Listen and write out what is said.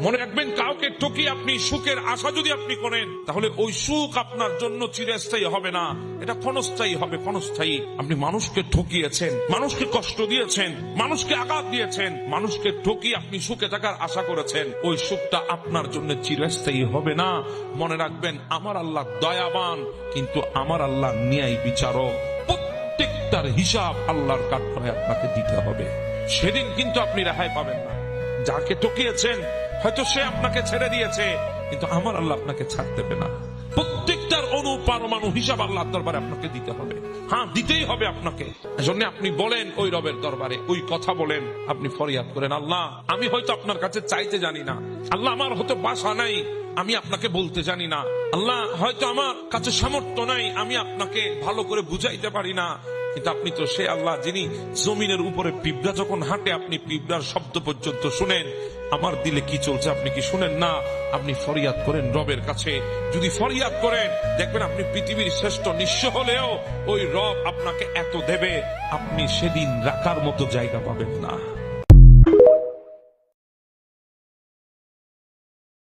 মনে রাখবেন, কাউকে ঠকিয়ে আপনি সুখের আশা যদি আপনি করেন, তাহলে ওই সুখ আপনার জন্য চিরস্থায়ী হবে না, এটা ক্ষণস্থায়ী হবে, ক্ষণস্থায়ী। আপনি মানুষকে ঠকিয়েছেন, মানুষকে কষ্ট দিয়েছেন, মানুষকে আঘাত দিয়েছেন, মানুষকে ঠকিয়ে আপনি সুখে থাকার আশা করেছেন, ওই সুখটা আপনার জন্য চিরস্থায়ী হবে না। মনে রাখবেন, আমার আল্লাহ দয়াবান, কিন্তু আমার আল্লাহ ন্যায় বিচারক। প্রত্যেকটার হিসাব আল্লাহর কাঠগড়ায় আপনাকে দিতে হবে। সেদিন কিন্তু আপনি রেহাই পাবেন না। যাকে ঠকিয়েছেন হয়তো সে আপনাকে ছেড়ে দিয়েছে, কিন্তু আমার আল্লাহ আপনাকে ছাড় দেবে না। প্রত্যেকটার অনুপারমাণু হিসাব আল্লাহর দরবারে আপনাকে দিতে হবে। হ্যাঁ, দিতেই হবে আপনাকে। এজন্য আপনি বলেন ওই রবের দরবারে, ওই কথা বলেন, আপনি ফরিয়াদ করেন, আল্লাহ আমি হয়তো আপনার কাছে চাইতে জানি না, আল্লাহ আমার হয়তো ভাষা নাই, আমি আপনাকে বলতে জানি না, আল্লাহ হয়তো আমার কাছে সামর্থ্য নাই, আমি আপনাকে ভালো করে বুঝাইতে পারি না, কিন্তু আপনি তো সে আল্লাহ যিনি জমিনের উপরে পিঁপড়া যখন হাঁটে আপনি পিঁপড়ার শব্দ পর্যন্ত শুনেন। আমার দিলে কি চলছে আপনি কি শুনেন না? আপনি ফরিয়াদ করেন রবের কাছে। যদি ফরিয়াদ করেন, দেখবেন আপনি পৃথিবীর শ্রেষ্ঠ নিঃস্ব হলেও ওই রব আপনাকে এত দেবে, আপনি সেদিন রাখার মতো জায়গা পাবেন না।